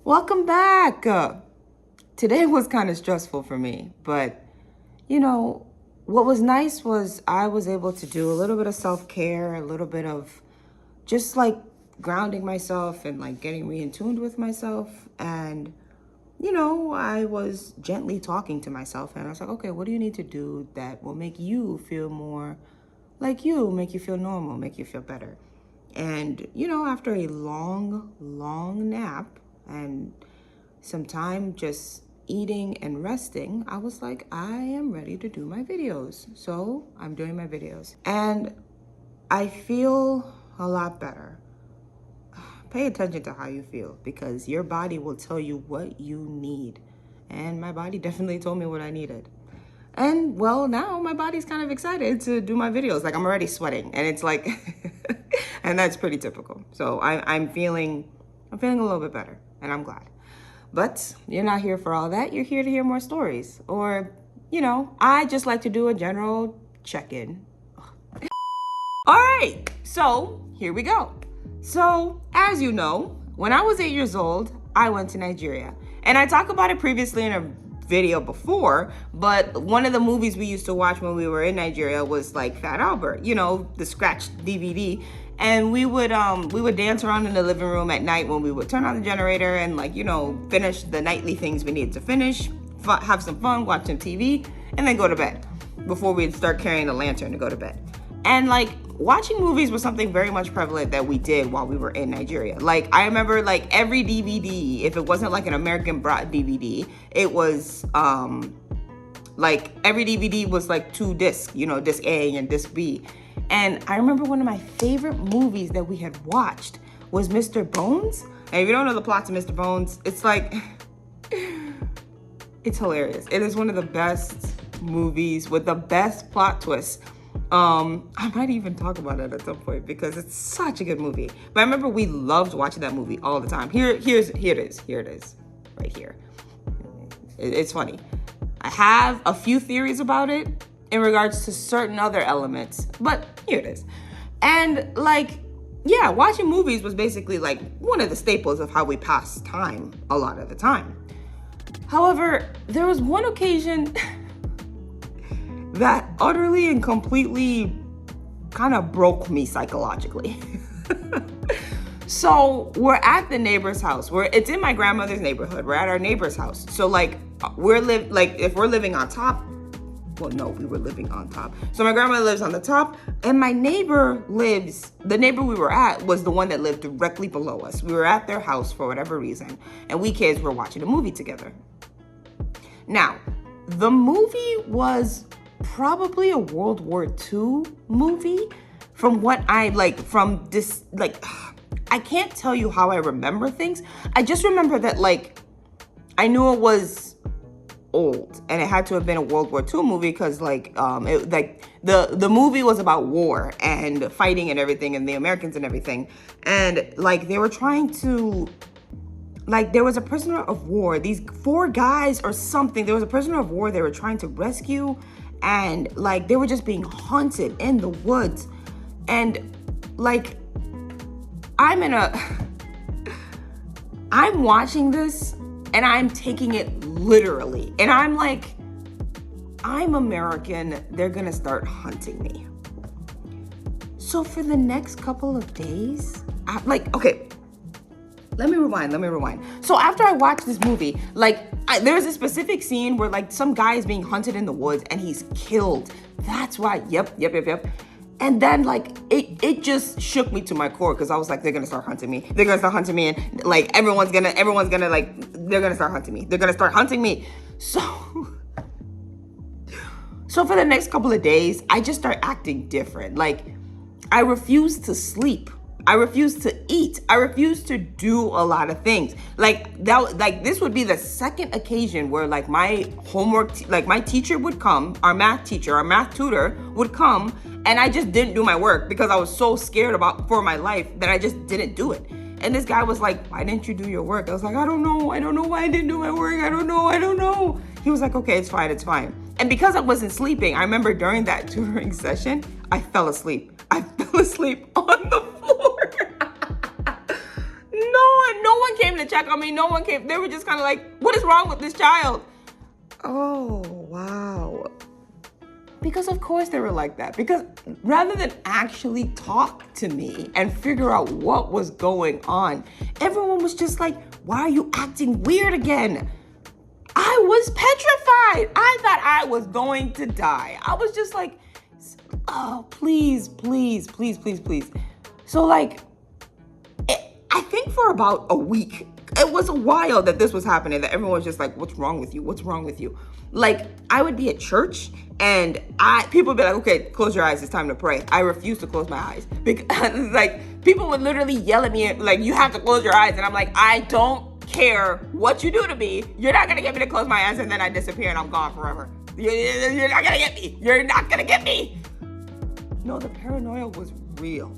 Welcome back. Today was kind of stressful for me, but what was nice was I was able to do a little bit of self-care, a little bit of just like grounding myself and like getting in tuned with myself. And, I was gently talking to myself and I was like, okay, what do you need to do that will make you feel more like you, make you feel normal, make you feel better? And, after a long, long nap and some time just eating and resting, I was like, I am ready to do my videos. So I'm doing my videos. And I feel a lot better. Pay attention to how you feel because your body will tell you what you need. And my body definitely told me what I needed. And well, now my body's kind of excited to do my videos. Like I'm already sweating and it's like, and that's pretty typical. So I'm feeling a little bit better and I'm glad. But you're not here for all that. You're here to hear more stories. Or, I just like to do a general check-in. All right, so here we go. So, as you know, when I was 8 years old, I went to Nigeria. And I talked about it previously in a video before, but one of the movies we used to watch when we were in Nigeria was like Fat Albert, the scratched DVD. And we would dance around in the living room at night when we would turn on the generator and finish the nightly things we needed to finish, have some fun, watch some TV, and then go to bed before we'd start carrying a lantern to go to bed. And watching movies was something very much prevalent that we did while we were in Nigeria. I remember every DVD, if it wasn't like an American brought DVD, it was every DVD was two discs, disc A and disc B. And I remember one of my favorite movies that we had watched was Mr. Bones. And if you don't know the plot to Mr. Bones, it's it's hilarious. It is one of the best movies with the best plot twists. I might even talk about it at some point because it's such a good movie. But I remember we loved watching that movie all the time. Here it is, right here. It's funny. I have a few theories about it in regards to certain other elements, but here it is. And watching movies was basically one of the staples of how we pass time a lot of the time. However, there was one occasion that utterly and completely kind of broke me psychologically. So we're at the neighbor's house. It's in my grandmother's neighborhood. We're at our neighbor's house. So if we're living on top, well, no, we were living on top. So my grandmother lives on the top, and the neighbor we were at was the one that lived directly below us. We were at their house for whatever reason, and we kids were watching a movie together. Now, the movie was probably a World War II movie from what I I can't tell you how I remember things. I just remember that I knew it was old and it had to have been a World War II movie because the movie was about war and fighting and everything and the Americans and everything. And they were trying to there was a prisoner of war, these 4 guys or something, there was a prisoner of war they were trying to rescue. And they were just being hunted in the woods. And I'm watching this and I'm taking it literally. And I'm I'm American, they're gonna start hunting me. So for the next couple of days, okay, let me rewind. So after I watched this movie, there's a specific scene where some guy is being hunted in the woods and he's killed. That's why, yep. And then it just shook me to my core because I was they're gonna start hunting me. They're gonna start hunting me, and everyone's gonna they're gonna start hunting me. They're gonna start hunting me. So for the next couple of days, I just start acting different. I refuse to sleep. I refuse to eat. I refuse to do a lot of things. This would be the second occasion where my homework, my teacher would come, our math tutor would come, and I just didn't do my work because I was so scared for my life that I just didn't do it. And this guy was like, why didn't you do your work? I was like, I don't know why I didn't do my work. I don't know. He was like, okay, it's fine. And because I wasn't sleeping, I remember during that tutoring session, I fell asleep. I fell asleep on the floor. No no one came to check on me. No one came. They were just kind of like, what is wrong with this child? Oh, wow. Because of course they were like that. Because rather than actually talk to me and figure out what was going on, everyone was just like, why are you acting weird again? I was petrified. I thought I was going to die. I was just like, oh, please, please, please, please, please. So like, I think for about a week, it was a while that this was happening, that everyone was just like, what's wrong with you? What's wrong with you? Like, I would be at church and people would be like, okay, close your eyes. It's time to pray. I refuse to close my eyes because like people would literally yell at me like, you have to close your eyes. And I'm like, I don't care what you do to me. You're not going to get me to close my eyes. And then I disappear and I'm gone forever. You're not going to get me. You're not going to get me. No, the paranoia was real.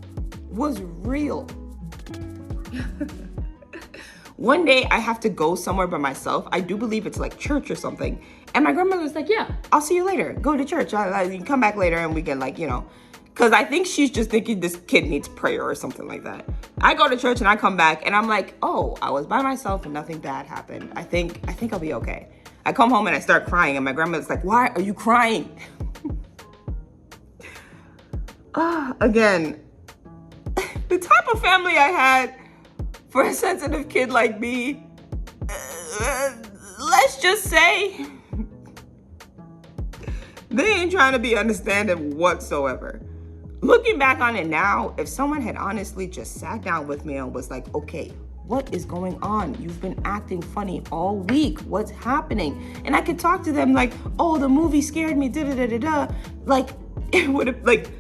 One day I have to go somewhere by myself. I do believe it's like church or something. And my grandmother's like, yeah, I'll see you later. Go to church. You can come back later and we can like, because I think she's just thinking this kid needs prayer or something like that. I go to church and I come back and I'm like, oh, I was by myself and nothing bad happened. I think I'll be okay. I come home and I start crying and my grandmother's like, why are you crying? Again, the type of family I had for a sensitive kid like me, let's just say, they ain't trying to be understanding whatsoever. Looking back on it now, if someone had honestly just sat down with me and was like, okay, what is going on? You've been acting funny all week. What's happening? And I could talk to them like, oh, the movie scared me, da-da-da-da-da. Like, it would have, like,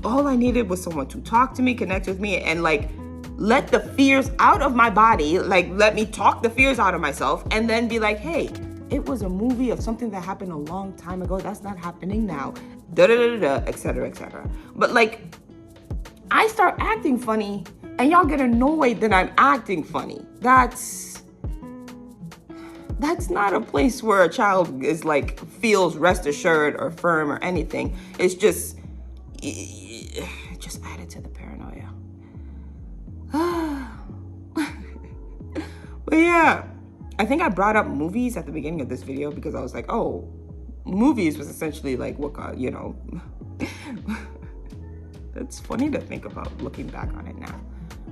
all I needed was someone to talk to me, connect with me, and like, let the fears out of my body, like, let me talk the fears out of myself, and then be like, hey, it was a movie of something that happened a long time ago. That's not happening now. Da-da-da-da-da, et cetera, et cetera. But like, I start acting funny, and y'all get annoyed that I'm acting funny. That's not a place where a child is like, feels rest assured or firm or anything. It's just, it just added to the paranoia. But yeah, I think I brought up movies at the beginning of this video because I was like, oh, movies was essentially like what got, it's funny to think about looking back on it now.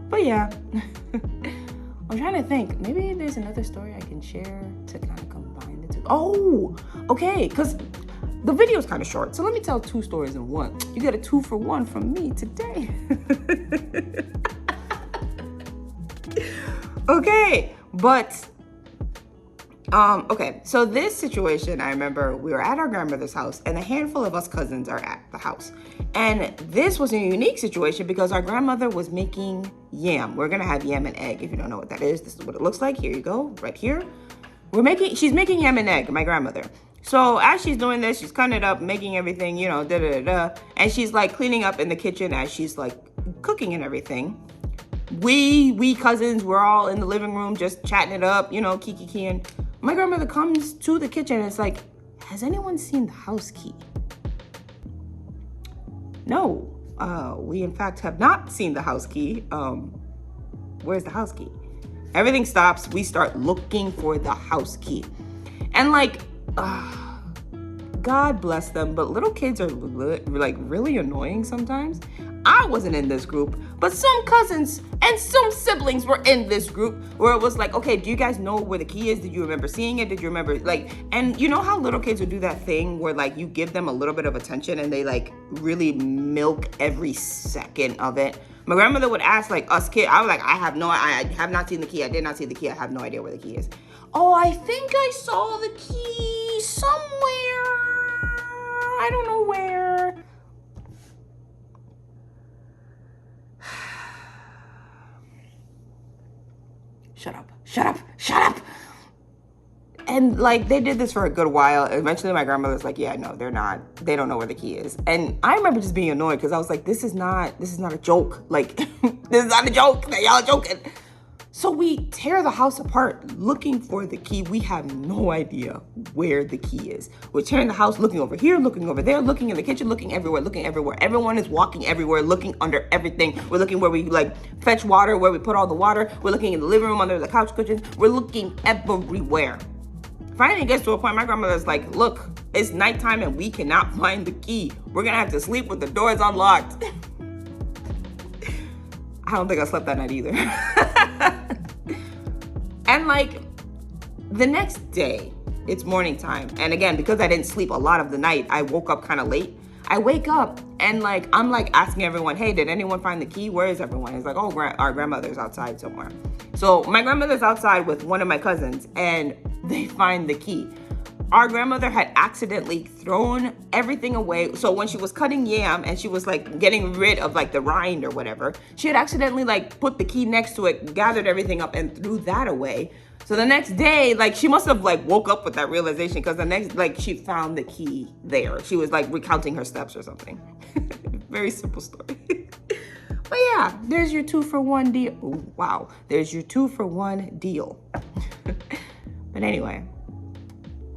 But yeah, I'm trying to think, maybe there's another story I can share to kind of combine the two. Oh, okay, because the video is kind of short, so let me tell two stories in one. You get a 2-for-1 from me today. Okay, but okay, so this situation, I remember we were at our grandmother's house and a handful of us cousins are at the house. And this was a unique situation because our grandmother was making yam. We're gonna have yam and egg. If you don't know what that is, this is what it looks like. Here you go, right here. She's making yam and egg, my grandmother. So as she's doing this, she's cutting it up, making everything, da-da-da-da. And she's like cleaning up in the kitchen as she's like cooking and everything. We cousins, we're all in the living room just chatting it up, kikiing. My grandmother comes to the kitchen and it's like, has anyone seen the house key? No, we in fact have not seen the house key. Where's the house key? Everything stops. We start looking for the house key. And like, God bless them, but little kids are like really annoying sometimes. I wasn't in this group, but some cousins and some siblings were in this group where it was like, okay, do you guys know where the key is? Did you remember seeing it? Did you remember and you know how little kids would do that thing where like you give them a little bit of attention and they like really milk every second of it? My grandmother would ask like us kids, I was like, I have not seen the key. I did not see the key. I have no idea where the key is. Oh, I think I saw the key somewhere. I don't know where. Shut up. And like, they did this for a good while. Eventually my grandmother's like, yeah, no, they don't know where the key is. And I remember just being annoyed because I was like, this is not a joke. Like, this is not a joke. Y'all are joking. So we tear the house apart looking for the key. We have no idea where the key is. We're tearing the house, looking over here, looking over there, looking in the kitchen, looking everywhere, looking everywhere. Everyone is walking everywhere, looking under everything. We're looking where we like fetch water, where we put all the water. We're looking in the living room, under the couch cushions. We're looking everywhere. Finally, it gets to a point, my grandmother's like, look, it's nighttime and we cannot find the key. We're gonna have to sleep with the doors unlocked. I don't think I slept that night either. And like the next day, it's morning time. And again, because I didn't sleep a lot of the night, I woke up kind of late. I wake up and like, I'm like asking everyone, hey, did anyone find the key? Where is everyone? It's like, oh, our grandmother's outside somewhere. So my grandmother's outside with one of my cousins and they find the key. Our grandmother had accidentally thrown everything away. So when she was cutting yam and she was like getting rid of like the rind or whatever, she had accidentally like put the key next to it, gathered everything up and threw that away. So the next day, like she must have like woke up with that realization because the next, like she found the key there. She was like recounting her steps or something. Very simple story. But yeah, there's your 2-for-1 deal. Ooh, wow, there's your 2-for-1 deal. But anyway,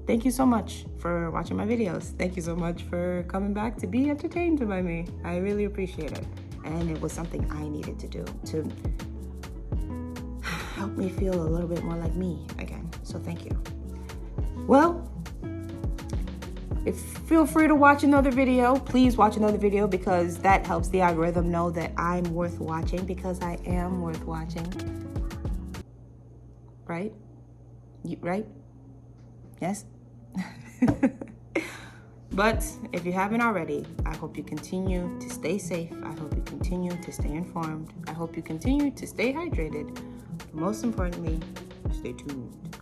thank you so much for watching my videos. Thank you so much for coming back to be entertained by me. I really appreciate it. And it was something I needed to do to help me feel a little bit more like me again. So thank you. Well, feel free to watch another video. Please watch another video because that helps the algorithm know that I'm worth watching because I am worth watching. Right? Right? Yes? But if you haven't already, I hope you continue to stay safe. I hope you continue to stay informed. I hope you continue to stay hydrated. But most importantly, stay tuned.